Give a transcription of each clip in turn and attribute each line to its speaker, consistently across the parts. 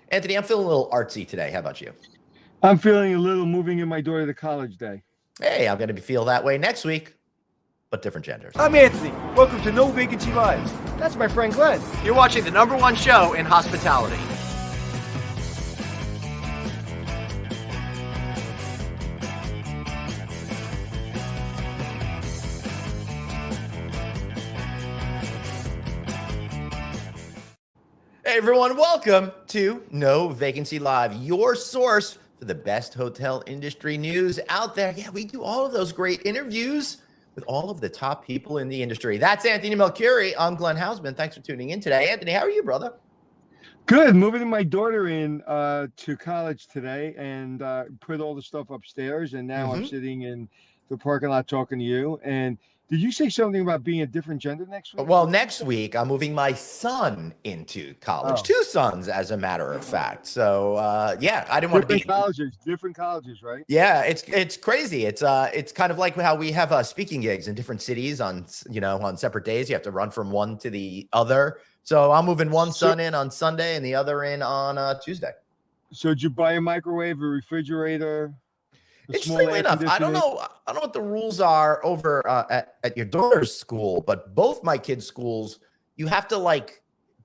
Speaker 1: Anthony, I'm feeling a little artsy today. How about you?
Speaker 2: I'm feeling a little moving in my daughter to college day.
Speaker 1: Hey, I'm going to feel that way next week, but different genders.
Speaker 3: I'm Anthony. Welcome to No Vacancy Live. That's my friend Glenn.
Speaker 4: You're watching the #1 show in hospitality.
Speaker 1: Hey, everyone. Welcome to No Vacancy Live, your source for the best hotel industry news out there. Yeah, we do all of those great interviews with all of the top people in the industry. That's Anthony Melchiori. I'm Glenn Hausman. Thanks for tuning in today. Anthony, how are you, brother?
Speaker 2: Good. Moving my daughter in to college today and put all the stuff upstairs. And now I'm sitting in the parking lot talking to you. And did you say something about being a different gender next week?
Speaker 1: Well, next week, I'm moving my son into college. 2 sons, as a matter of fact. So, yeah, I didn't want to be
Speaker 2: different colleges, right?
Speaker 1: Yeah, it's crazy. It's kind of like how we have speaking gigs in different cities on separate days. You have to run from one to the other. So I'm moving one son in on Sunday and the other in on Tuesday.
Speaker 2: So did you buy a microwave, a refrigerator?
Speaker 1: Interestingly enough, I don't know what the rules are over at your daughter's school, but both my kids' schools, you have to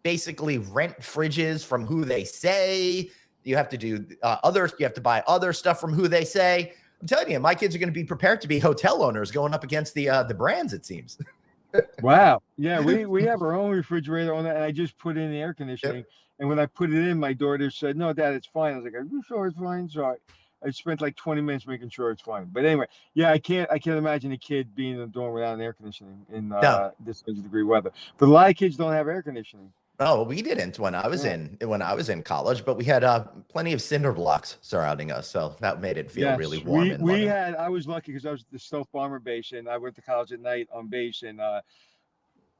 Speaker 1: basically rent fridges from who they say. You have to do you have to buy other stuff from who they say. I'm telling you, my kids are going to be prepared to be hotel owners going up against the brands, it seems.
Speaker 2: Wow. Yeah, we have our own refrigerator on that, and I just put in the air conditioning. Yep. And when I put it in, my daughter said, "No, Dad, it's fine." I was like, "Are you sure it's fine?" So I spent like 20 minutes making sure it's fine. But anyway, yeah, I can't imagine a kid being in the dorm without an air conditioning in this 100-degree weather. But a lot of kids don't have air conditioning.
Speaker 1: Oh, we didn't when I was in college, but we had plenty of cinder blocks surrounding us, so that made it feel really warm.
Speaker 2: I was lucky because I was at the Stealth Bomber base, and I went to college at night on base, and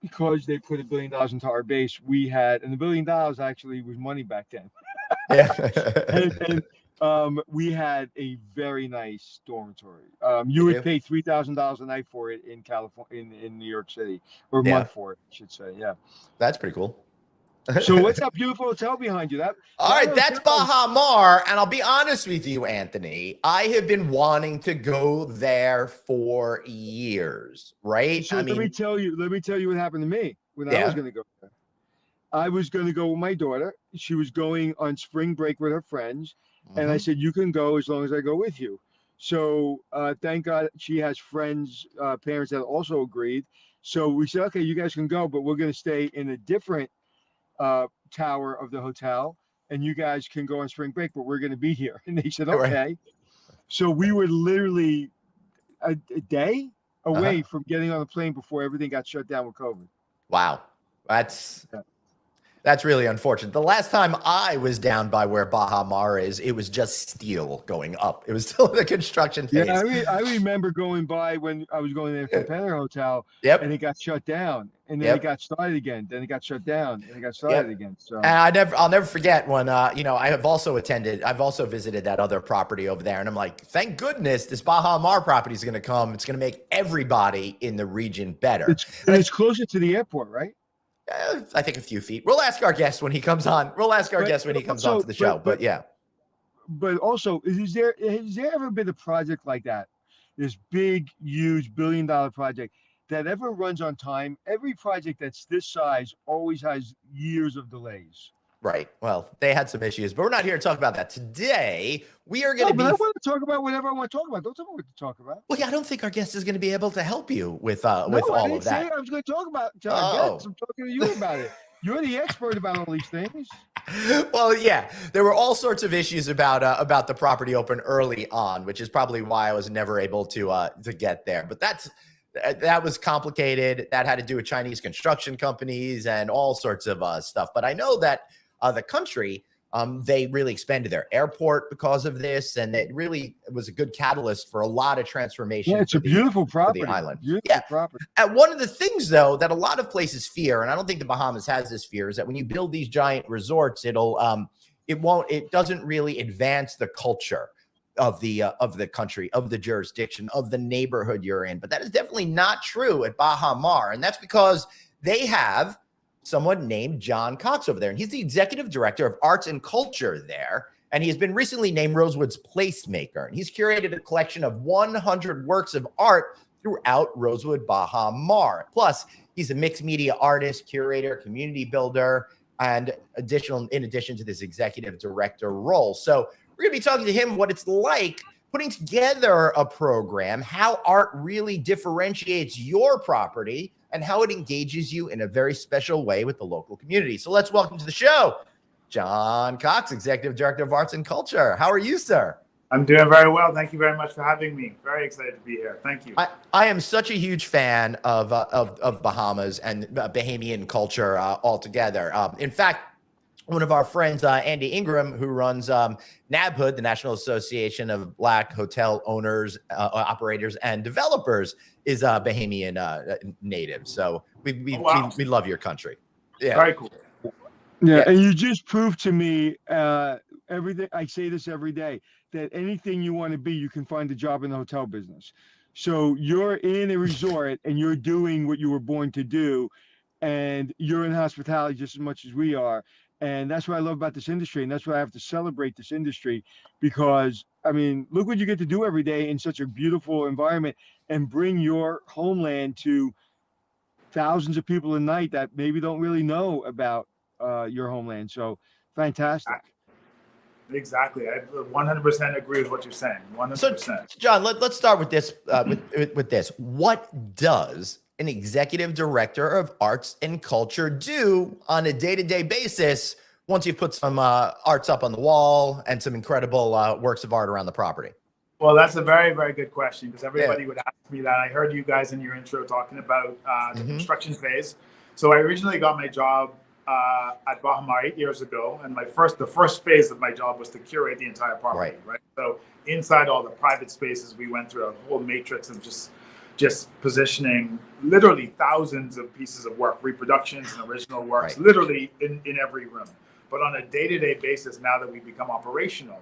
Speaker 2: because they put $1 billion into our base, we had, and $1 billion actually was money back then.
Speaker 1: Yeah.
Speaker 2: and we had a very nice dormitory. You would pay $3,000 a night for it in California, in New York City, or a month for it, I should say. Yeah,
Speaker 1: that's pretty cool.
Speaker 2: So what's that beautiful hotel behind you?
Speaker 1: All right, that's Baha Mar, and I'll be honest with you, Anthony. I have been wanting to go there for years, right?
Speaker 2: So let me tell you what happened to me when I was going to go there. I was going to go with my daughter. She was going on spring break with her friends, and I said, "You can go as long as I go with you." So thank God she has friends, parents that also agreed. So we said, "Okay, you guys can go, but we're going to stay in a different tower of the hotel, and you guys can go on spring break, but we're going to be here." And they said, "Okay." Right. So we were literally a day away from getting on the plane before everything got shut down with COVID.
Speaker 1: Wow. That's really unfortunate. The last time I was down by where Baha Mar is, it was just steel going up. It was still the construction phase.
Speaker 2: Yeah, I remember going by when I was going there from Penner Hotel, and it got shut down, and then it got started again. Then it got shut down, and it got started again. So,
Speaker 1: and I'll never forget when I've also visited that other property over there, and I'm like, thank goodness this Baha Mar property is going to come. It's going to make everybody in the region better.
Speaker 2: It's closer to the airport, right?
Speaker 1: I think a few feet. We'll ask our guest when he comes on. We'll ask our guest when he comes onto the show. But yeah.
Speaker 2: But also, has there ever been a project like that? This big, huge $1 billion project that ever runs on time? Every project that's this size always has years of delays.
Speaker 1: Right. Well, they had some issues, but we're not here to talk about that today. We are going to be.
Speaker 2: I want to talk about whatever I want to talk about. Don't tell me what to talk about.
Speaker 1: Well, yeah, I don't think our guest is going to be able to help you with all of that.
Speaker 2: I was going to talk about guests. I'm talking to you about it. You're the expert about all these things.
Speaker 1: Well, yeah, there were all sorts of issues about the property open early on, which is probably why I was never able to get there. But that was complicated. That had to do with Chinese construction companies and all sorts of stuff. But I know that the country, they really expanded their airport because of this, and it really was a good catalyst for a lot of transformation.
Speaker 2: Yeah, it's a beautiful property.
Speaker 1: For the island.
Speaker 2: Beautiful property.
Speaker 1: And one of the things, though, that a lot of places fear, and I don't think the Bahamas has this fear, is that when you build these giant resorts, it doesn't really advance the culture of the country, of the jurisdiction, of the neighborhood you're in. But that is definitely not true at Baha Mar, and that's because they have someone named John Cox over there, and he's the executive director of arts and culture there. And he's been recently named Rosewood's PlaceMaker. And he's curated a collection of 100 works of art throughout Rosewood Baha Mar. Plus, he's a mixed media artist, curator, community builder, and in addition to this executive director role. So we're going to be talking to him what it's like putting together a program, how art really differentiates your property, and how it engages you in a very special way with the local community. So let's welcome to the show, John Cox, Executive Director of Arts and Culture. How are you, sir?
Speaker 5: I'm doing very well. Thank you very much for having me. Very excited to be here. Thank you.
Speaker 1: I am such a huge fan of Bahamas and Bahamian culture altogether. In fact, one of our friends, Andy Ingram, who runs NABHOOD, the National Association of Black Hotel Owners, Operators, and Developers, is a Bahamian native. So we love your country. Yeah.
Speaker 5: Very cool.
Speaker 2: Yeah, and you just proved to me everything. I say this every day, that anything you want to be, you can find a job in the hotel business. So you're in a resort and you're doing what you were born to do, and you're in hospitality just as much as we are. And that's what I love about this industry, and that's why I have to celebrate this industry, because I mean, look what you get to do every day in such a beautiful environment, and bring your homeland to thousands of people a night that maybe don't really know about your homeland. So fantastic.
Speaker 5: Exactly. I 100% agree with what you're saying. 100%.
Speaker 1: So, John, let's start with this. With this, what does an executive director of arts and culture do on a day-to-day basis once you've put some arts up on the wall and some incredible works of art around the property?
Speaker 5: Well, that's a very, very good question, because everybody would ask me that. I heard you guys in your intro talking about the construction phase. So I originally got my job at Baha Mar 8 years ago, and the first phase of my job was to curate the entire property. Right. So inside all the private spaces, we went through a whole matrix of just positioning literally thousands of pieces of work, reproductions and original works, literally in every room. But on a day-to-day basis, now that we've become operational,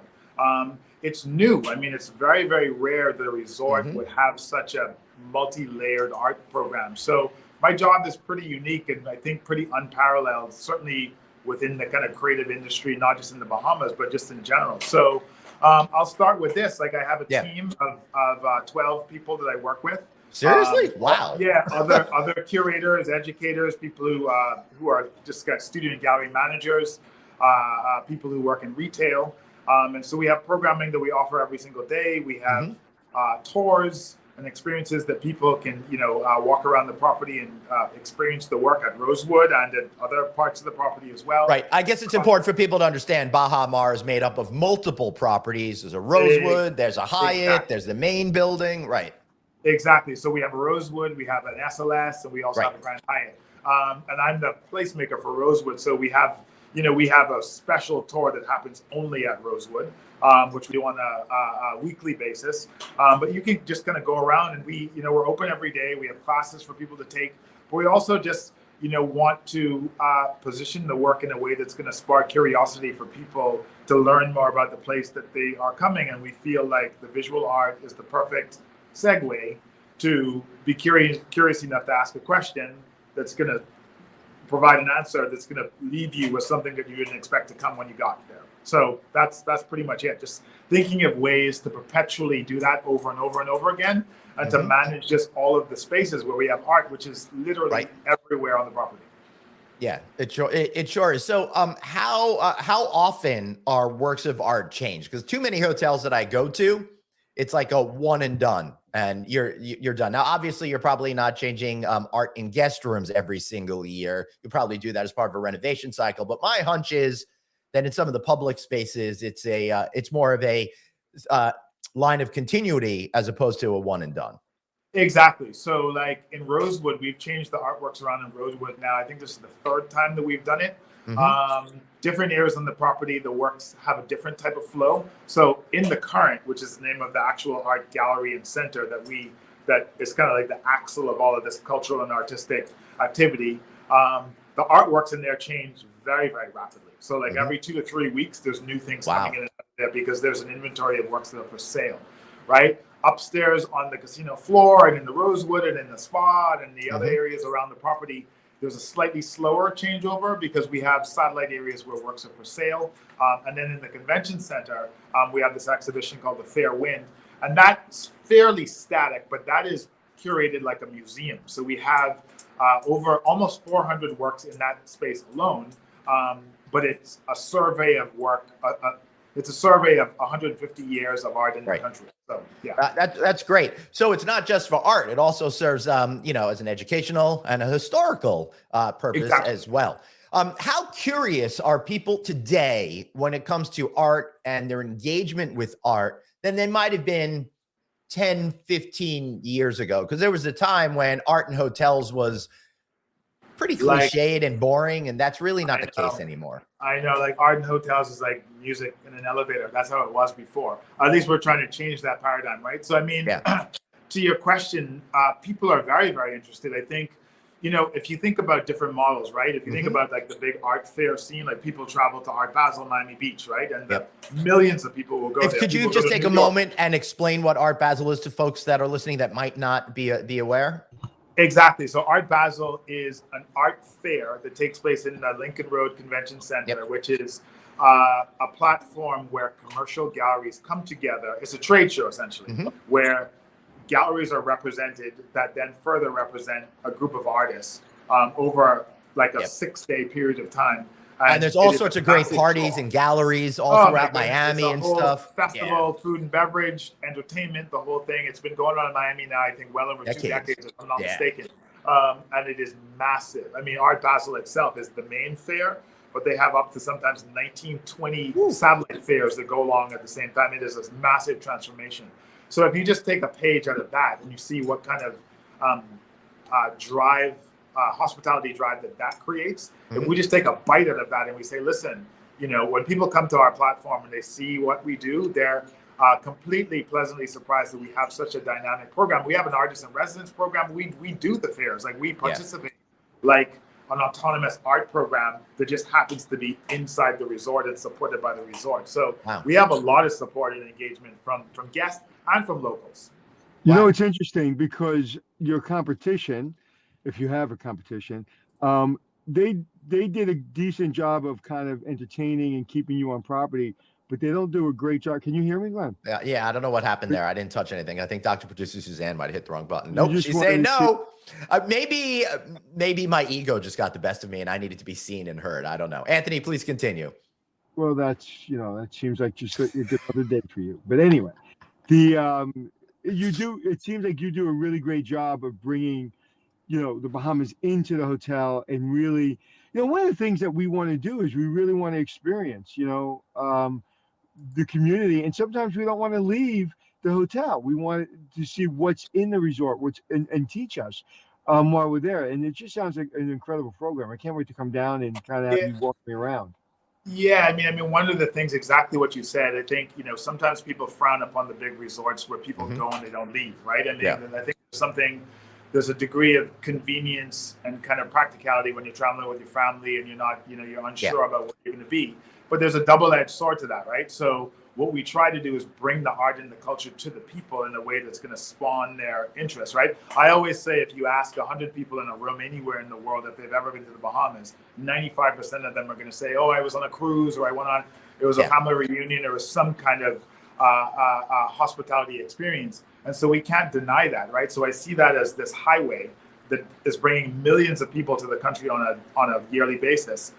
Speaker 5: it's new. I mean, it's very, very rare that a resort would have such a multi-layered art program. So my job is pretty unique, and I think pretty unparalleled, certainly within the kind of creative industry, not just in the Bahamas, but just in general. So I'll start with this. Like, I have a team of 12 people that I work with.
Speaker 1: Seriously? Wow.
Speaker 5: Yeah, other curators, educators, people who are just got studio and gallery managers, people who work in retail. And so we have programming that we offer every single day. We have tours and experiences that people can, walk around the property and experience the work at Rosewood and at other parts of the property as well.
Speaker 1: Right. I guess it's important for people to understand Baha Mar is made up of multiple properties. There's a Rosewood, there's a Hyatt, there's the main building. Right.
Speaker 5: Exactly. So we have a Rosewood, we have an SLS, and we also have a Grand Hyatt. And I'm the placemaker for Rosewood. So we have a special tour that happens only at Rosewood, which we do on a weekly basis. But you can just kind of go around, and we're open every day. We have classes for people to take, but we also just, want to position the work in a way that's going to spark curiosity for people to learn more about the place that they are coming. And we feel like the visual art is the perfect segue to be curious enough to ask a question that's going to provide an answer that's going to leave you with something that you didn't expect to come when you got there. So that's pretty much it. Just thinking of ways to perpetually do that over and over and over again, and to manage just all of the spaces where we have art, which is literally everywhere on the property.
Speaker 1: Yeah, it sure is. So how often are works of art changed? Because too many hotels that I go to, it's like a one and done, and you're done. Now, obviously, you're probably not changing art in guest rooms every single year. You probably do that as part of a renovation cycle. But my hunch is that in some of the public spaces, it's more of a line of continuity as opposed to a one and done.
Speaker 5: Exactly. So, like in Rosewood, we've changed the artworks around in Rosewood now. I think this is the third time that we've done it. Different areas on the property, the works have a different type of flow. So in the current, which is the name of the actual art gallery and center that is kind of like the axle of all of this cultural and artistic activity, the artworks in there change very, very rapidly. So like every 2 to 3 weeks, there's new things coming in there, because there's an inventory of works that are for sale, right? Upstairs on the casino floor and in the Rosewood and in the spa and the other areas around the property, There's a slightly slower changeover because we have satellite areas where works are for sale. And then in the convention center, we have this exhibition called The Fair Wind. And that's fairly static, but that is curated like a museum. So we have over almost 400 works in that space alone. But it's a survey of work. It's a survey of 150 years of art in the country. So yeah,
Speaker 1: that's great. So it's not just for art; it also serves, as an educational and a historical purpose as well. How curious are people today when it comes to art and their engagement with art than they might have been 10, 15 years ago? Because there was a time when art in hotels was pretty cliched and boring, and that's really not the case anymore.
Speaker 5: I know, like art in hotels is like music in an elevator. That's how it was before. At least we're trying to change that paradigm, right? So I mean, to your question, people are very, very interested. I think, if you think about different models, right? If you think about like the big art fair scene, like people travel to Art Basel, Miami Beach, right? And millions of people will go there.
Speaker 1: Could you just take a moment and explain what Art Basel is to folks that are listening that might not be aware?
Speaker 5: Exactly. So Art Basel is an art fair that takes place in the Lincoln Road Convention Center, which is a platform where commercial galleries come together. It's a trade show, essentially, where galleries are represented that then further represent a group of artists over like a 6-day period of time.
Speaker 1: And there's all sorts of great parties and galleries all throughout Miami and stuff.
Speaker 5: Festival, food and beverage, entertainment, the whole thing. It's been going on in Miami now, I think, well over 2 decades, if I'm not mistaken. And it is massive. I mean, Art Basel itself is the main fair, but they have up to sometimes 19, 20 satellite fairs that go along at the same time. It is a massive transformation. So if you just take a page out of that and you see what kind of hospitality drive that creates, if we just take a bite out of that and we say, listen, when people come to our platform and they see what we do, they're completely pleasantly surprised that we have such a dynamic program. We have an artist in residence program. We do the fairs, like we participate like an autonomous art program that just happens to be inside the resort and supported by the resort. So we have a lot of support and engagement from guests and from locals.
Speaker 2: It's interesting because your competition, if you have a competition, they did a decent job of kind of entertaining and keeping you on property, but they don't do a great job. Can you hear me, Glenn?
Speaker 1: Yeah, I don't know what happened there. I didn't touch anything. I think Dr. Producer Suzanne might have hit the wrong button. Nope, she's saying no. Maybe my ego just got the best of me and I needed to be seen and heard. I don't know. Anthony, please continue.
Speaker 2: Well, that seems like just a good other day for you. But anyway, it seems like you do a really great job of bringing the Bahamas into the hotel and really, one of the things that we want to do is we really want to experience, the community. And sometimes we don't want to leave the hotel. We want to see what's in the resort, and teach us while we're there. And it just sounds like an incredible program. I can't wait to come down and kind of have you walk me around.
Speaker 5: Yeah, I mean, one of the things, exactly what you said, I think, sometimes people frown upon the big resorts where people go and they don't leave, right? And I think there's a degree of convenience and kind of practicality when you're traveling with your family and you're not, you're unsure about what you're going to be. But there's a double-edged sword to that, right? So what we try to do is bring the art and the culture to the people in a way that's going to spawn their interest, right? I always say if you ask 100 people in a room anywhere in the world if they've ever been to the Bahamas, 95% of them are going to say, oh, I was on a cruise, or it was a family reunion, or some kind of hospitality experience. And so we can't deny that, right? So I see that as this highway that is bringing millions of people to the country on a yearly basis.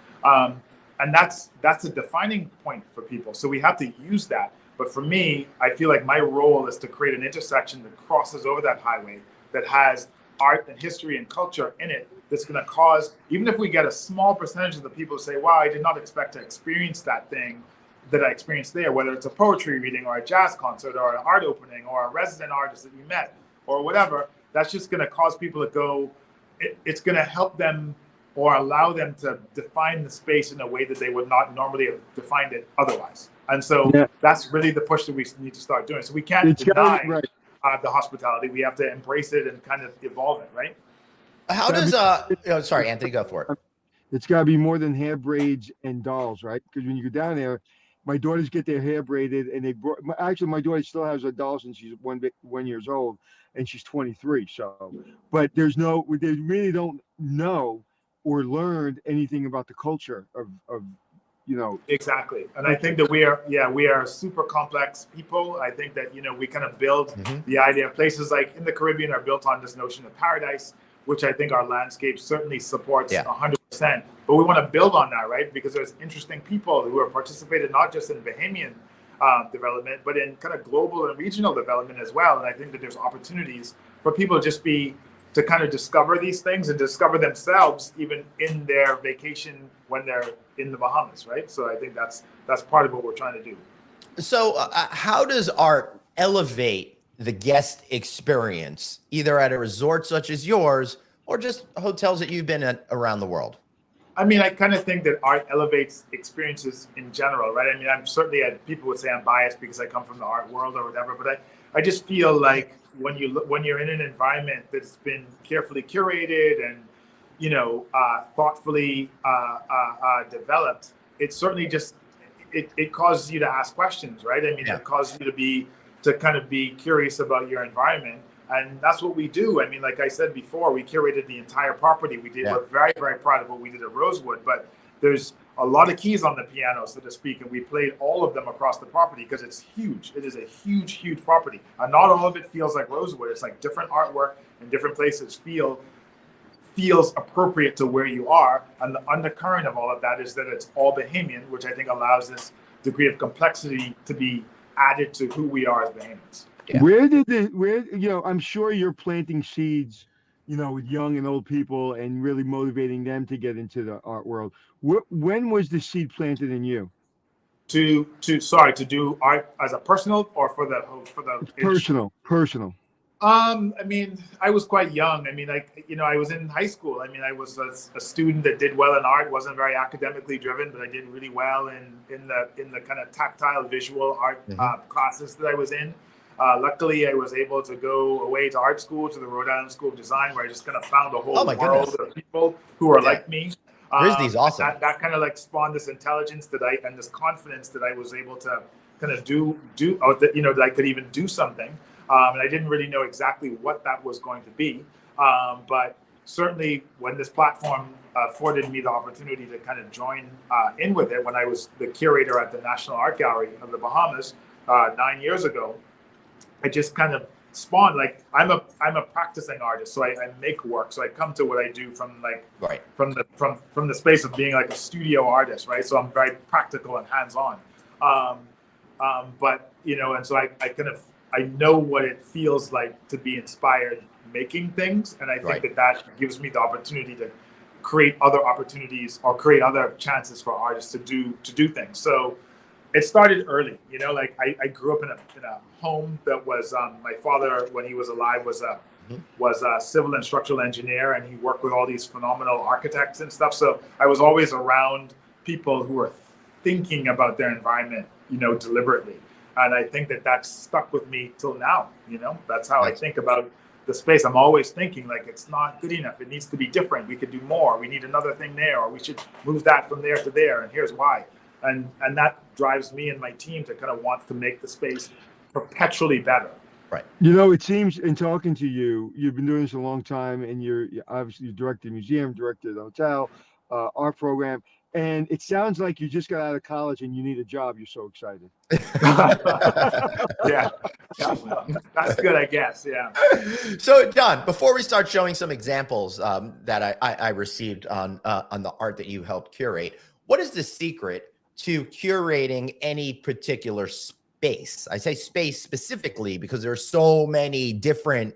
Speaker 5: And that's a defining point for people. So we have to use that. But for me, I feel like my role is to create an intersection that crosses over that highway that has art and history and culture in it that's going to cause, even if we get a small percentage of the people to say, wow, I did not expect to experience that thing that I experienced there, whether it's a poetry reading or a jazz concert or an art opening or a resident artist that we met or whatever, that's just going to cause people to go, it's going to help them or allow them to define the space in a way that they would not normally have defined it otherwise. And so that's really the push that we need to start doing. So we can't deny the hospitality. We have to embrace it and kind of evolve it, right?
Speaker 1: How does, sorry, Anthony, go for it.
Speaker 2: It's got to be more than hair braids and dolls, right? Because when you go down there, my daughters get their hair braided, and my daughter still has a doll since she's 1 year old, and she's 23. So, but they really don't know or learned anything about the culture of
Speaker 5: Exactly. And I think that we are super complex people. I think that, we kind of build the idea of places like in the Caribbean are built on this notion of paradise, which I think our landscape certainly supports 100%. But we want to build on that, right? Because there's interesting people who are participated not just in Bahamian development, but in kind of global and regional development as well. And I think that there's opportunities for people to kind of discover these things and discover themselves even in their vacation when they're in the Bahamas, right? So I think that's part of what we're trying to do.
Speaker 1: So how does art elevate the guest experience, either at a resort such as yours or just hotels that you've been at around the world?
Speaker 5: I mean, I kind of think that art elevates experiences in general, right? I mean, I'm certainly, people would say I'm biased because I come from the art world or whatever, but I just feel like when you're in an environment that's been carefully curated and thoughtfully developed, it certainly just it causes you to ask questions, right? I mean, it causes you to kind of be curious about your environment, and that's what we do. I mean, like I said before, we curated the entire property. We're very, very proud of what we did at Rosewood, but there's a lot of keys on the piano, so to speak, and we played all of them across the property because it's huge. It is a huge, huge property, and not all of it feels like Rosewood. It's like different artwork in different places feels appropriate to where you are, and the undercurrent of all of that is that it's all Bahamian, which I think allows this degree of complexity to be added to who we are as Bahamians.
Speaker 2: Yeah. I'm sure you're planting seeds, with young and old people and really motivating them to get into the art world. When was the seed planted in you?
Speaker 5: To do art as a personal or for the
Speaker 2: Personal.
Speaker 5: I mean, I was quite young. I mean, I was in high school. I mean, I was a student that did well in art, wasn't very academically driven, but I did really well in the kind of tactile visual art classes that I was in. Luckily, I was able to go away to art school, to the Rhode Island School of Design, where I just kind of found a whole world of people who are like me.
Speaker 1: RISD's awesome.
Speaker 5: That kind of like spawned this intelligence and this confidence that I was able to kind of that I could even do something. And I didn't really know exactly what that was going to be. But certainly when this platform afforded me the opportunity to kind of join in with it, when I was the curator at the National Art Gallery of the Bahamas 9 years ago, I just kind of spawned, like, I'm a practicing artist, so I make work. So I come to what I do from the space of being like a studio artist, right? So I'm very practical and hands-on. But, and so I know what it feels like to be inspired making things. And I think that gives me the opportunity to create other opportunities or create other chances for artists to do things. So it started early, like I grew up in a home that was, my father, when he was alive, was a civil and structural engineer, and he worked with all these phenomenal architects and stuff. So I was always around people who were thinking about their environment, deliberately. And I think that stuck with me till now. That's how I think about the space. I'm always thinking like, it's not good enough. It needs to be different. We could do more. We need another thing there, or we should move that from there to there. And here's why. And that drives me and my team to kind of want to make the space perpetually better.
Speaker 1: Right.
Speaker 2: It seems in talking to you, you've been doing this a long time, and you obviously directed a museum, directed a hotel, art program. And it sounds like you just got out of college and you need a job. You're so excited.
Speaker 5: Yeah. That's good, I guess. Yeah.
Speaker 1: So, Don, before we start showing some examples that I received on the art that you helped curate, what is the secret to curating any particular space? I say space specifically because there are so many different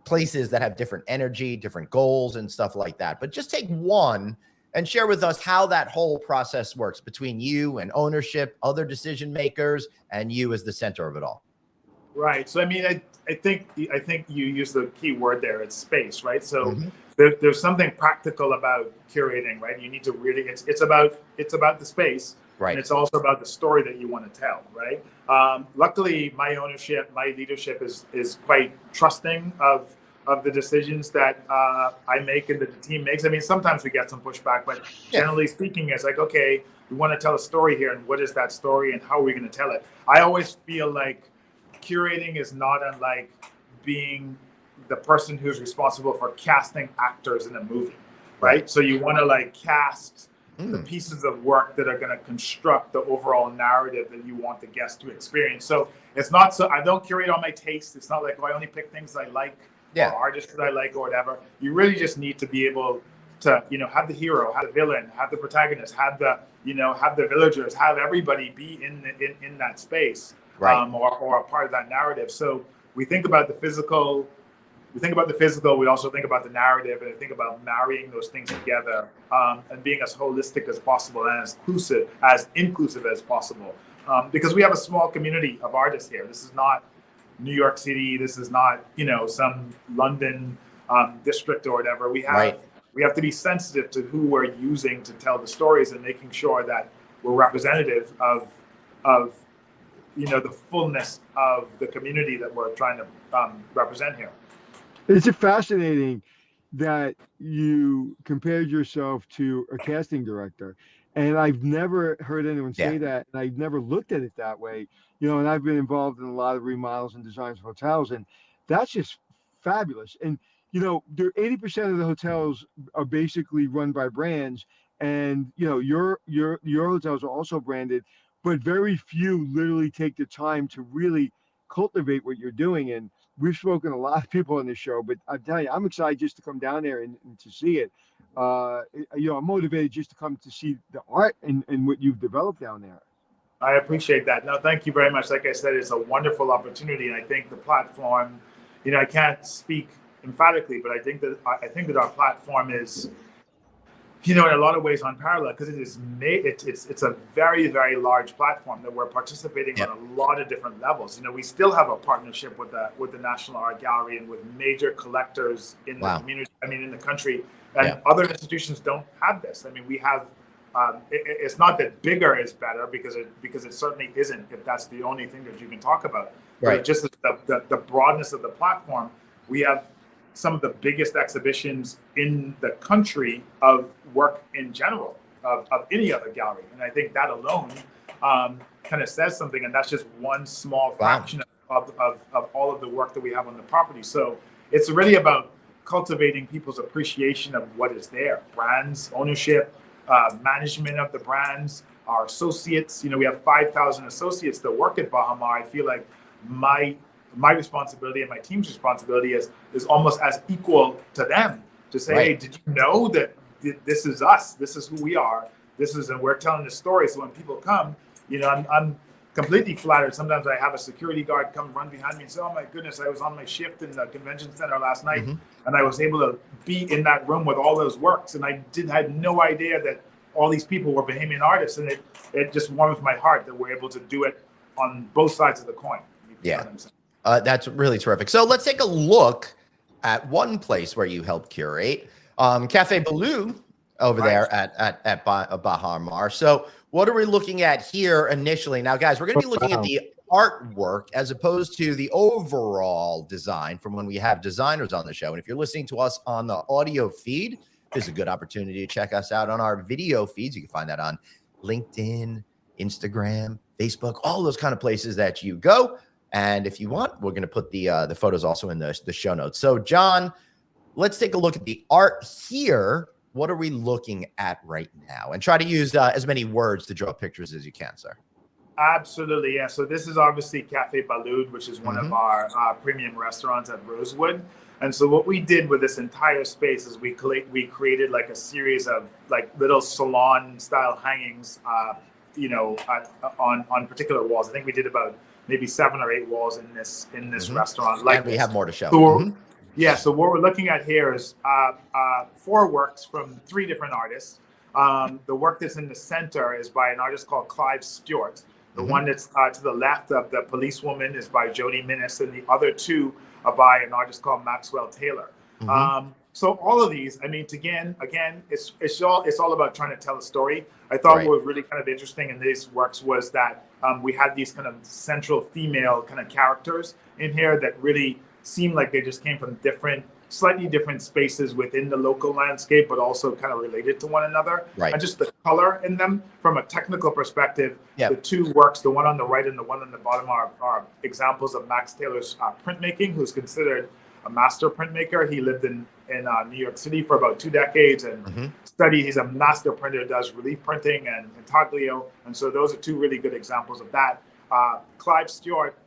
Speaker 1: places that have different energy, different goals, and stuff like that. But just take one and share with us how that whole process works between you and ownership, other decision makers, and you as the center of it all. Right.
Speaker 5: So, I mean, I think you use the key word there. It's space, right? So there's something practical about curating, right? You need to really, it's about the space, right? And it's also about the story that you want to tell, right? Luckily, my ownership, my leadership is quite trusting of the decisions that I make and that the team makes. I mean, sometimes we get some pushback, but generally speaking, it's like, okay, we want to tell a story here, and what is that story, and how are we going to tell it? I always feel like curating is not unlike being the person who's responsible for casting actors in a movie. right? So you want to like cast the pieces of work that are going to construct the overall narrative that you want the guest to experience. So it's not so, I don't curate all my tastes. It's not like, oh, I only pick things I like or artists that I like or whatever. You really just need to be able to, you know, have the hero, have the villain, have the protagonist, have the, you know, have the villagers, have everybody be in that space, or a part of that narrative. So we think about the physical. We also think about the narrative, and I think about marrying those things together, and being as holistic as possible and as inclusive as possible. Because we have a small community of artists here. This is not New York City. This is not, you know, some London district or whatever. We have to be sensitive to who we're using to tell the stories and making sure that we're representative of you know, the fullness of the community that we're trying to represent here.
Speaker 2: It's fascinating that you compared yourself to a casting director, and I've never heard anyone say that, and I've never looked at it that way. You know, and I've been involved in a lot of remodels and designs of hotels, and that's just fabulous. And you know, 80% of the hotels are basically run by brands, and you know, your hotels are also branded, but very few literally take the time to really cultivate what you're doing. And we've spoken to a lot of people on this show, but I'm telling you, I'm excited just to come down there and to see it. You know, I'm motivated just to come to see the art and what you've developed down there.
Speaker 5: I appreciate that. No, thank you very much. Like I said, it's a wonderful opportunity, and I think the platform, you know, I can't speak emphatically, but I think that our platform is, you know, in a lot of ways unparalleled, because it is it's a very, very large platform that we're participating on a lot of different levels. You know, we still have a partnership with the National Art Gallery and with major collectors in the community. I mean, in the country, and other institutions don't have this. I mean, we have. It's not that bigger is better, because it certainly isn't. If that's the only thing that you can talk about, but just the broadness of the platform, we have some of the biggest exhibitions in the country of work in general of any other gallery. And I think that alone kind of says something, and that's just one small fraction of all of the work that we have on the property. So it's really about cultivating people's appreciation of what is there: brands, ownership, management of the brands, our associates. You know, we have 5,000 associates that work at Baha Mar. I feel like my responsibility and my team's responsibility is almost as equal to them, to say, hey, did you know that this is us? This is who we are. And we're telling the story. So when people come, you know, I'm completely flattered. Sometimes I have a security guard come run behind me and say, oh my goodness, I was on my shift in the convention center last night, and I was able to be in that room with all those works. And I had no idea that all these people were Bahamian artists. And it just warms my heart that we're able to do it on both sides of the coin.
Speaker 1: That's really terrific. So let's take a look at one place where you help curate, Cafe Balud over there at Baha Mar. So what are we looking at here initially? Now, guys, we're going to be looking at the artwork as opposed to the overall design from when we have designers on the show. And if you're listening to us on the audio feed, there's a good opportunity to check us out on our video feeds. You can find that on LinkedIn, Instagram, Facebook, all those kind of places that you go. And if you want, we're going to put the photos also in the show notes. So, John, let's take a look at the art here. What are we looking at right now? And try to use as many words to draw pictures as you can, sir.
Speaker 5: Absolutely, yeah. So this is obviously Cafe Balud, which is one of our premium restaurants at Rosewood. And so what we did with this entire space is we created like a series of like little salon-style hangings, you know, on particular walls. I think we did about maybe 7 or 8 walls in this restaurant. Like,
Speaker 1: and we have more to show.
Speaker 5: So yeah, so what we're looking at here is 4 works from 3 different artists. The work that's in the center is by an artist called Clive Stewart. The one that's to the left of the policewoman is by Jody Minnis, and the other 2 are by an artist called Maxwell Taylor. So all of these, I mean, again, it's all about trying to tell a story. I thought what was really kind of interesting in these works was that we had these kind of central female kind of characters in here that really seemed like they just came from slightly different spaces within the local landscape, but also kind of related to one another. And just the color in them from a technical perspective, the 2 works, the one on the right and the one on the bottom are examples of Max Taylor's printmaking, who's considered a master printmaker. He lived in New York City for about 2 decades and studied. He's a master printer, does relief printing and intaglio. And so those are 2 really good examples of that. Clive Stewart,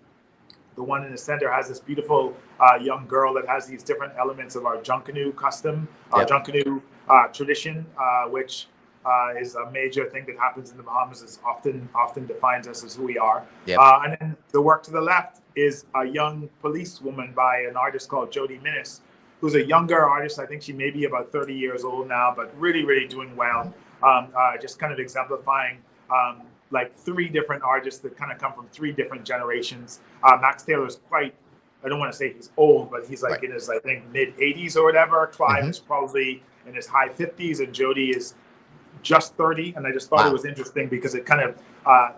Speaker 5: the one in the center, has this beautiful young girl that has these different elements of our Junkanoo custom, Junkanoo tradition, which is a major thing that happens in the Bahamas. Is often defines us as who we are. And then the work to the left is a young policewoman by an artist called Jody Minnis, who's a younger artist. I think she may be about 30 years old now, but really, really doing well. Just kind of exemplifying like 3 different artists that kind of come from 3 different generations. Max Taylor's quite, I don't want to say he's old, but he's like in his, I think, mid 80s or whatever. Clive is probably in his high 50s, and Jody is just 30. And I just thought it was interesting because it kind of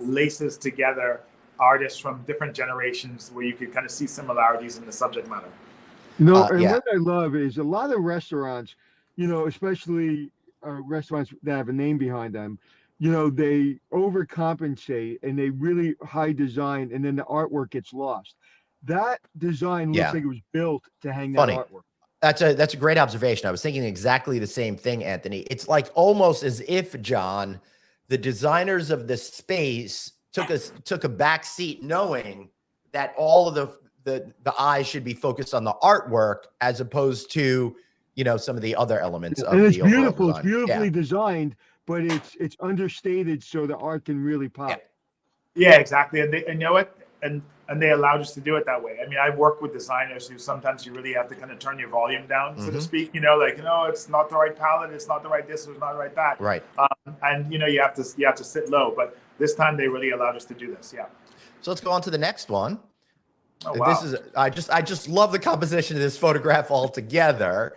Speaker 5: laces together artists from different generations where you could kind of see similarities in the subject matter.
Speaker 2: And what I love is a lot of restaurants, especially restaurants that have a name behind them, they overcompensate and they really high design, and then the artwork gets lost. That design looks like it was built to hang that artwork.
Speaker 1: That's a great observation. I was thinking exactly the same thing, Anthony. It's like almost as if, John, the designers of the space took a back seat, knowing that all of the eyes should be focused on the artwork as opposed to some of the other elements of
Speaker 2: and it's
Speaker 1: the
Speaker 2: beautiful.
Speaker 1: It's
Speaker 2: beautifully designed, but it's understated so the art can really pop.
Speaker 5: Yeah, exactly. And you know what? And they allowed us to do it that way. I mean, I've worked with designers who sometimes you really have to kind of turn your volume down, so to speak. It's not the right palette, it's not the right this, it's not the right that.
Speaker 1: Right.
Speaker 5: And you have to sit low. But this time they really allowed us to do this. Yeah.
Speaker 1: So let's go on to the next one.
Speaker 5: Oh, wow.
Speaker 1: This is I just love the composition of this photograph altogether.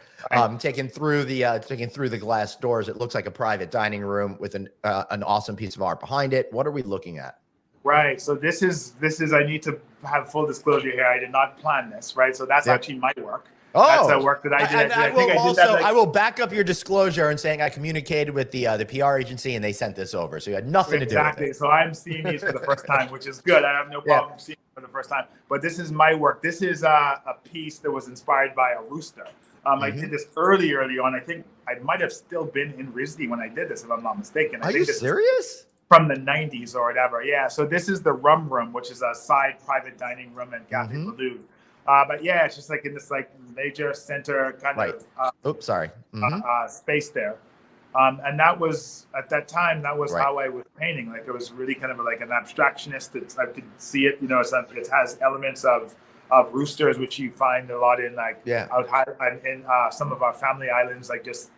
Speaker 1: Taken through the glass doors, it looks like a private dining room with an awesome piece of art behind it. What are we looking at?
Speaker 5: Right. So this is I need to have full disclosure here. I did not plan this. Right. So that's actually my work.
Speaker 1: Oh,
Speaker 5: that's the work that I did.
Speaker 1: I will back up your disclosure and saying I communicated with the PR agency and they sent this over. So you had nothing to do with it.
Speaker 5: Exactly. So I'm seeing these for the first time, which is good. I have no problem seeing it for the first time. But this is my work. This is a piece that was inspired by a rooster. I did this early on. I think I might have still been in RISD when I did this, if I'm not mistaken.
Speaker 1: Are you serious?
Speaker 5: From the 90s or whatever. Yeah. So this is the Rum Room, which is a side private dining room in Cafe Balud. But yeah, it's just like in this like major center kind of space there. And that was at that time, that was how I was painting. Like it was really kind of like an abstractionist. I could see it, it has elements of roosters, which you find a lot in out high in some of our family islands, like just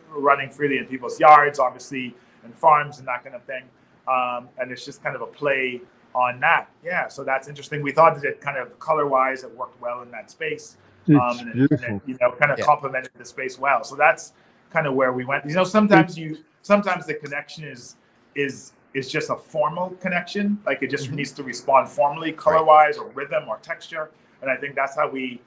Speaker 5: running freely in people's yards, obviously, and farms and that kind of thing. And it's just kind of a play on that. Yeah, so that's interesting. We thought that it kind of color-wise, it worked well in that space. And it kind of complemented the space well. So that's kind of where we went. Sometimes the connection is just a formal connection. Like it just needs to respond formally, color-wise, or rhythm or texture. And I think that's how we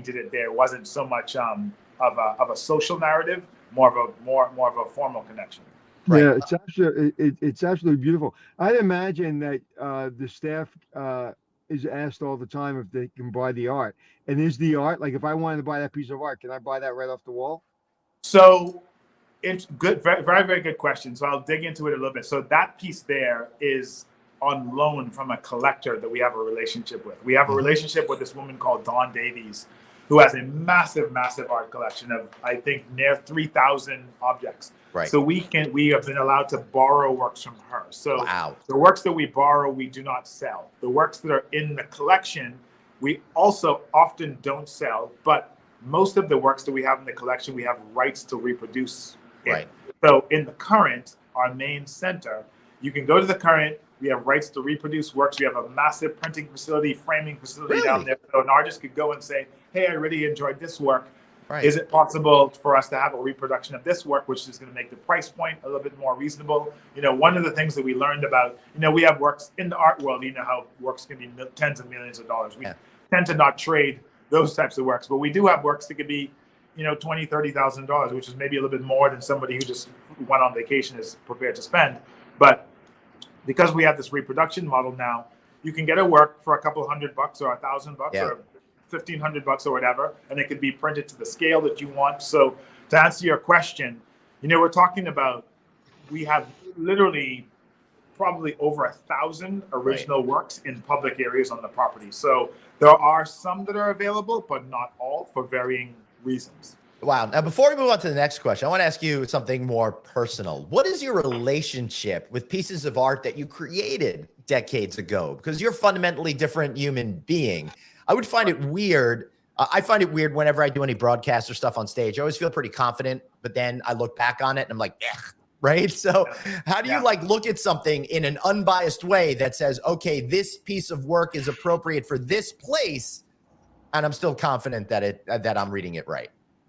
Speaker 5: did it there. It wasn't so much of a social narrative, more of a formal connection.
Speaker 2: Right. Yeah, it's absolutely beautiful. I'd imagine that the staff is asked all the time if they can buy the art. And is the art, like if I wanted to buy that piece of art, can I buy that right off the wall?
Speaker 5: So it's good, very, very, very good question. So I'll dig into it a little bit. So that piece there is on loan from a collector that we have a relationship with. We have a relationship with this woman called Dawn Davies, who has a massive, massive art collection of, I think, near 3,000 objects.
Speaker 1: Right.
Speaker 5: So we have been allowed to borrow works from her. So the works that we borrow, we do not sell. The works that are in the collection, we also often don't sell, but most of the works that we have in the collection, we have rights to reproduce.
Speaker 1: Right.
Speaker 5: So in the Current, our main center, you can go to the Current. We have rights to reproduce works. We have a massive printing facility, framing facility down there. So an artist could go and say, hey, I really enjoyed this work. Right. Is it possible for us to have a reproduction of this work, which is going to make the price point a little bit more reasonable? One of the things that we learned about, we have works in the art world, how works can be tens of millions of dollars. We tend to not trade those types of works, but we do have works that could be, $20,000, $30,000, which is maybe a little bit more than somebody who just went on vacation is prepared to spend. But because we have this reproduction model now, you can get a work for a couple $100 or $1,000 or $1,500 or whatever, and it could be printed to the scale that you want. So to answer your question, we're talking about, we have literally probably over 1,000 original works in public areas on the property. So there are some that are available, but not all, for varying reasons.
Speaker 1: Wow. Now, before we move on to the next question, I want to ask you something more personal. What is your relationship with pieces of art that you created decades ago? Because you're a fundamentally different human being. I would find it weird. I find it weird whenever I do any broadcasts or stuff on stage. I always feel pretty confident, but then I look back on it and I'm like, right? So how do you like look at something in an unbiased way that says, okay, this piece of work is appropriate for this place, and I'm still confident that I'm reading it right?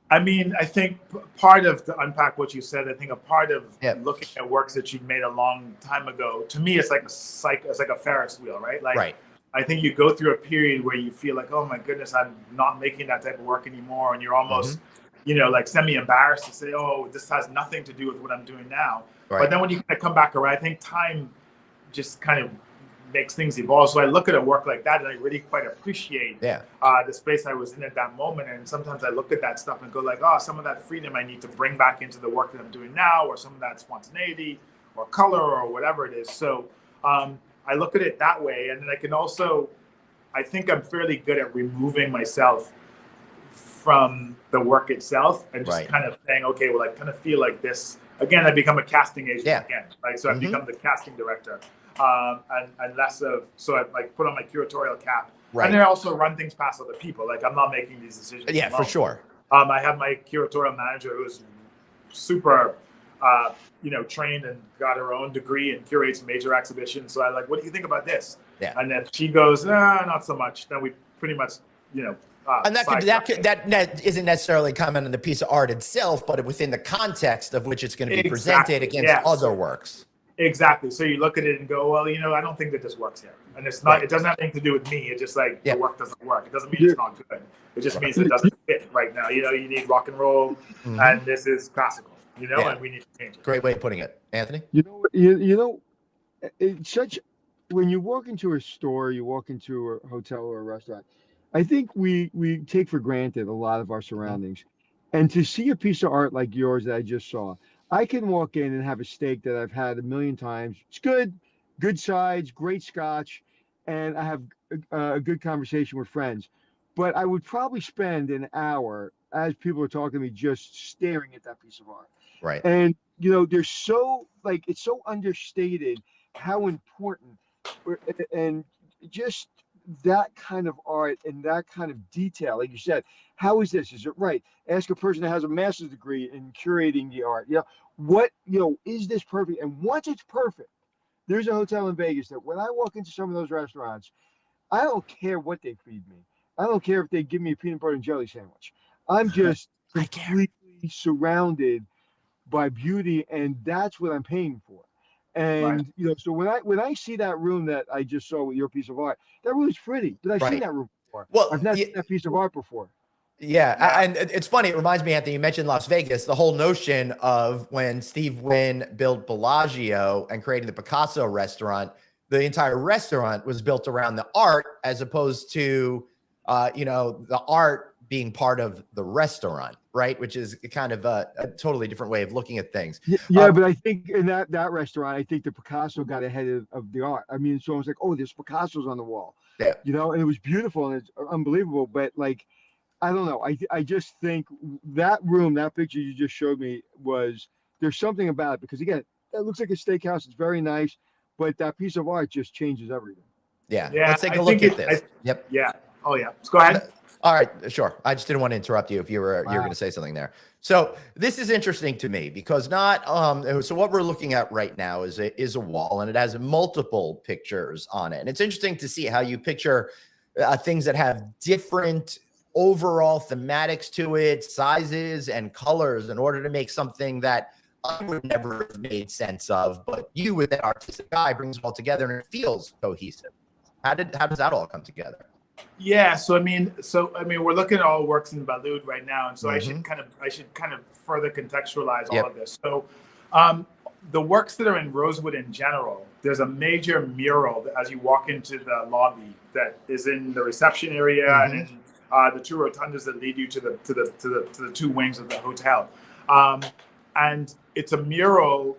Speaker 5: I mean, I think part of, to unpack what you said, I think a part of looking at works that you made a long time ago, to me, it's like a Ferris wheel, right? Like, I think you go through a period where you feel like, oh my goodness, I'm not making that type of work anymore. And you're almost, like semi-embarrassed to say, oh, this has nothing to do with what I'm doing now. But then when you kind of come back around, I think time just kind of makes things evolve. So I look at a work like that and I really quite appreciate the space I was in at that moment. And sometimes I look at that stuff and go like, oh, some of that freedom I need to bring back into the work that I'm doing now, or some of that spontaneity or color or whatever it is. So I look at it that way. And then I can also, I think I'm fairly good at removing myself from the work itself and just kind of saying, okay, well, I kind of feel like this. Again, I become a casting agent again, right? So I've become the casting director. And less of, so I like put on my curatorial cap, and then I also run things past other people. Like, I'm not making these decisions alone.
Speaker 1: For sure.
Speaker 5: I have my curatorial manager who's super, trained and got her own degree and curates major exhibitions. So I like, what do you think about this? And if she goes, not so much, then we pretty much,
Speaker 1: and that isn't necessarily comment on the piece of art itself, but within the context of which it's going to be presented against other works.
Speaker 5: Exactly. So you look at it and go, well, I don't think that this works here. And it's not, it doesn't have anything to do with me. It's just like the work doesn't work. It doesn't mean it's not good. It just means it doesn't fit right now. You need rock and roll and this is classical, and we need to change it.
Speaker 1: Great way of putting it. Anthony?
Speaker 2: It's such, when you walk into a store, you walk into a hotel or a restaurant, I think we take for granted a lot of our surroundings. And to see a piece of art like yours that I just saw, I can walk in and have a steak that I've had a million times. It's good sides, great scotch, and I have a good conversation with friends. But I would probably spend an hour as people are talking to me just staring at that piece of art.
Speaker 1: Right.
Speaker 2: And, they're so, like, it's so understated how important, and just that kind of art and that kind of detail, like you said, how is this? Is it right? Ask a person that has a master's degree in curating the art. Is this perfect? And once it's perfect, there's a hotel in Vegas that when I walk into some of those restaurants, I don't care what they feed me. I don't care if they give me a peanut butter and jelly sandwich. I'm just completely surrounded by beauty, and that's what I'm paying for. And so when I see that room that I just saw with your piece of art, that room is pretty. But I've seen that room before. Well, I've not seen that piece of art before.
Speaker 1: And it's funny. It reminds me, Anthony, you mentioned Las Vegas, the whole notion of when Steve Wynn built Bellagio and created the Picasso restaurant, the entire restaurant was built around the art as opposed to, the art being part of the restaurant, right? Which is kind of a totally different way of looking at things.
Speaker 2: But I think in that restaurant, I think the Picasso got ahead of the art. I mean, so I was like, oh, there's Picasso's on the wall, and it was beautiful and it's unbelievable. But like, I don't know. I just think that room, that picture you just showed me there's something about it, because again, it looks like a steakhouse. It's very nice, but that piece of art just changes everything.
Speaker 1: Let's take a look at this.
Speaker 5: Oh yeah. Let's go ahead.
Speaker 1: All right, sure. I just didn't want to interrupt you if you were going to say something there. So this is interesting to me because so what we're looking at right now is a wall, and it has multiple pictures on it. And it's interesting to see how you picture things that have different overall thematics to it, sizes and colors, in order to make something that I would never have made sense of, but you, with that artistic eye, brings it all together and it feels cohesive. How does that all come together?
Speaker 5: Yeah, so I mean, we're looking at all works in Balud right now, and so I should kind of further contextualize all of this. So, the works that are in Rosewood in general, there's a major mural that, as you walk into the lobby, that is in the reception area and in the two rotundas that lead you to the two wings of the hotel. And it's a mural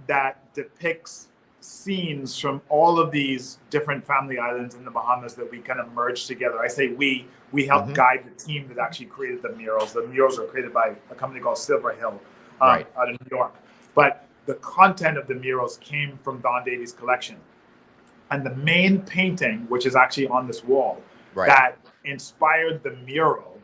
Speaker 5: that depicts scenes from all of these different family islands in the Bahamas that we kind of merged together. I say we helped guide the team that actually created the murals. The murals were created by a company called Silver Hill out of New York. But the content of the murals came from Don Davies' collection. And the main painting, which is actually on this wall, that inspired the mural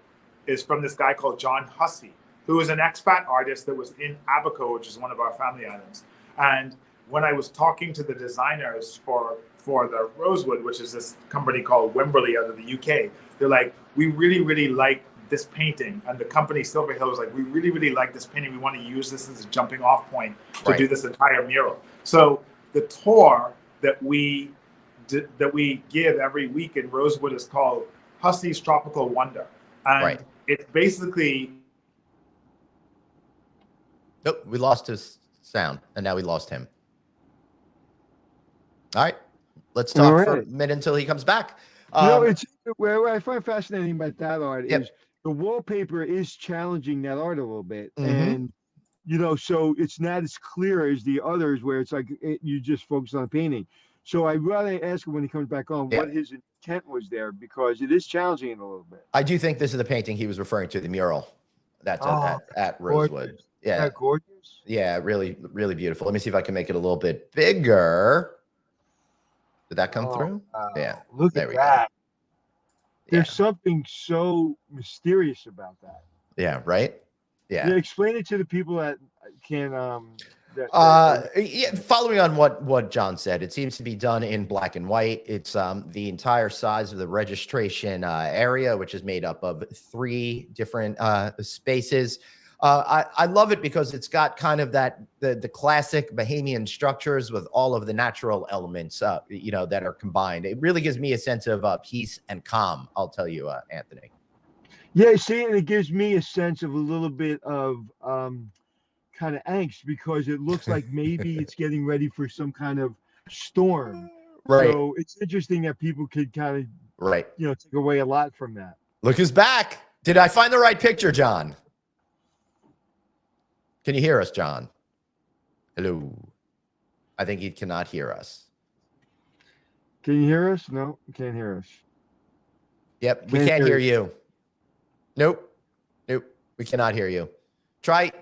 Speaker 5: is from this guy called John Hussey, who is an expat artist that was in Abaco, which is one of our family islands. And when I was talking to the designers for the Rosewood, which is this company called Wimberley out of the UK, they're like, we really like this painting. And the company Silver Hill was like, we really like this painting. We want to use this as a jumping off point to do this entire mural. So the tour that we give every week in Rosewood is called Hussey's Tropical Wonder. And it's basically...
Speaker 1: Nope, we lost his sound, and now we lost him. All right, let's talk for a minute until he comes back.
Speaker 2: It's what I find fascinating about that art is the wallpaper is challenging that art a little bit, and so it's not as clear as the others where it's like you just focus on painting. So I'd rather ask him when he comes back on what his intent was there, because it is challenging it a little bit.
Speaker 1: I do think this is the painting he was referring to, the mural that's at Rosewood.
Speaker 2: Gorgeous.
Speaker 1: Yeah,
Speaker 2: gorgeous.
Speaker 1: Yeah, really beautiful. Let me see if I can make it a little bit bigger. Did that come through? Yeah.
Speaker 2: Look at that. There's something so mysterious about that.
Speaker 1: Yeah, right? Yeah.
Speaker 2: Explain it to the people that can
Speaker 1: following on what John said, it seems to be done in black and white. It's the entire size of the registration area, which is made up of 3 different spaces. I love it because it's got kind of the classic Bahamian structures with all of the natural elements, that are combined. It really gives me a sense of peace and calm. I'll tell you, Anthony.
Speaker 2: Yeah, see, and it gives me a sense of a little bit of kind of angst, because it looks like maybe it's getting ready for some kind of storm. So it's interesting that people could kind of take away a lot from that.
Speaker 1: Look who's back. Did I find the right picture, John? Can you hear us, John? Hello. I think he cannot hear us.
Speaker 2: Can you hear us? No, you can't hear us.
Speaker 1: Yep, we can't hear you. Nope. We cannot hear you. Try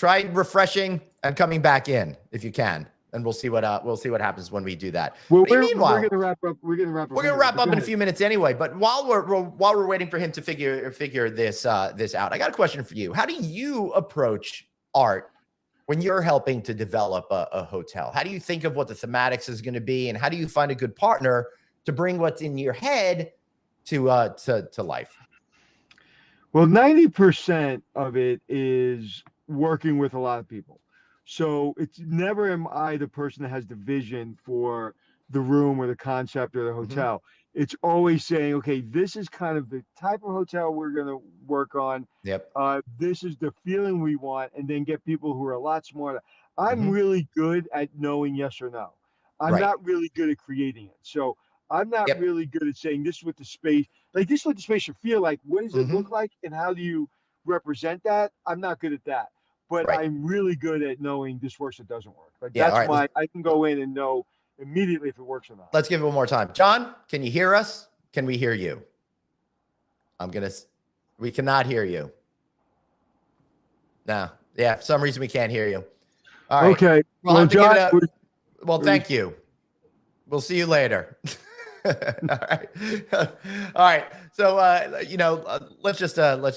Speaker 1: refreshing and coming back in if you can, and we'll see what happens when we do that.
Speaker 2: Well, we're gonna wrap up. We're gonna wrap up
Speaker 1: in a few minutes anyway. But while we're waiting for him to figure this out, I got a question for you. How do you approach art when you're helping to develop a hotel? How do you think of what the thematics is going to be, and how do you find a good partner to bring what's in your head to life?
Speaker 2: Well, 90% of it is working with a lot of people. So it's never am I the person that has the vision for the room or the concept or the hotel. It's always saying, okay, this is kind of the type of hotel we're going to work on. This is the feeling we want, and then get people who are a lot smarter. I'm really good at knowing yes or no. I'm not really good at creating it. So I'm not really good at saying this is what the space, like this is what the space should feel like. What does it look like, and how do you represent that? I'm not good at that, but I'm really good at knowing this works or doesn't work. Like that's why I can go in and know immediately if it works or not.
Speaker 1: Let's give it one more time. John, can you hear us? Can we hear you? We cannot hear you. No. Yeah, for some reason we can't hear you. All right.
Speaker 2: Okay.
Speaker 1: Well, John, thank you. We'll see you later. All right. So, let's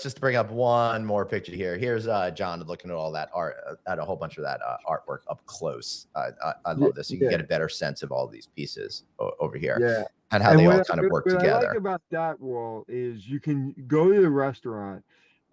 Speaker 1: just bring up one more picture here. Here's John looking at all that art, at a whole bunch of that artwork up close. I love this. You can get a better sense of all these pieces over here, and how they all kind of work together.
Speaker 2: What I like about that wall is you can go to the restaurant,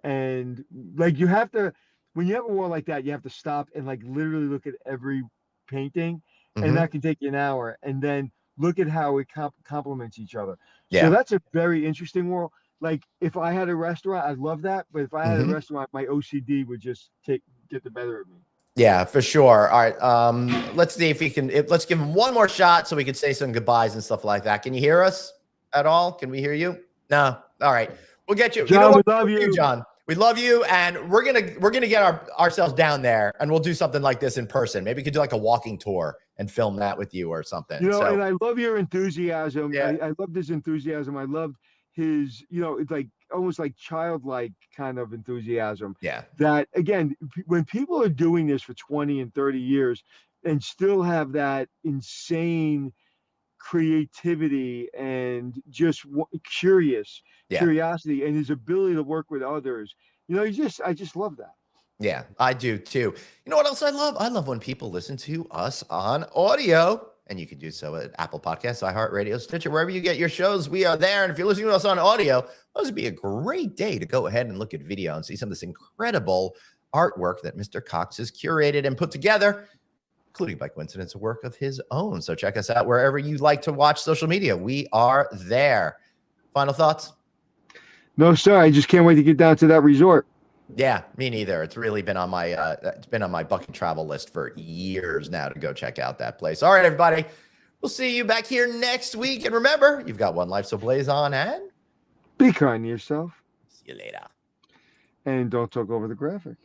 Speaker 2: and like you have to, when you have a wall like that, you have to stop and like literally look at every painting, and that can take you an hour, and then look at how it complements each other. So that's a very interesting wall. Like if I had a restaurant, I'd love that. But if I had a restaurant, my OCD would just get the better of me.
Speaker 1: Yeah, for sure. All right. Let's see if we can, let's give him one more shot so we can say some goodbyes and stuff like that. Can you hear us at all? Can we hear you? No. All right. We'll get you.
Speaker 2: John,
Speaker 1: you know what?
Speaker 2: we love you.
Speaker 1: John. We love you, and we're gonna get ourselves down there, and we'll do something like this in person. Maybe we could do like a walking tour and film that with you or something.
Speaker 2: You know, and I love your enthusiasm.
Speaker 1: Yeah.
Speaker 2: I love his enthusiasm. I love his, it's like almost like childlike kind of enthusiasm.
Speaker 1: Yeah.
Speaker 2: That again, when people are doing this for 20 and 30 years and still have that insane creativity and just curiosity and his ability to work with others, I just love that.
Speaker 1: Yeah, I do too. You know what else I love? I love when people listen to us on audio, and you can do so at Apple Podcasts, iHeartRadio, Stitcher, wherever you get your shows. We are there. And if you're listening to us on audio, this would be a great day to go ahead and look at video and see some of this incredible artwork that Mr. Cox has curated and put together, including by coincidence, a work of his own. So check us out wherever you like to watch social media. We are there. Final thoughts?
Speaker 2: No, sir. I just can't wait to get down to that resort.
Speaker 1: Yeah, me neither. It's really been on my bucket travel list for years now to go check out that place. All right, everybody. We'll see you back here next week. And remember, you've got one life, so blaze on and
Speaker 2: be kind to yourself.
Speaker 1: See you later.
Speaker 2: And don't talk over the graphic.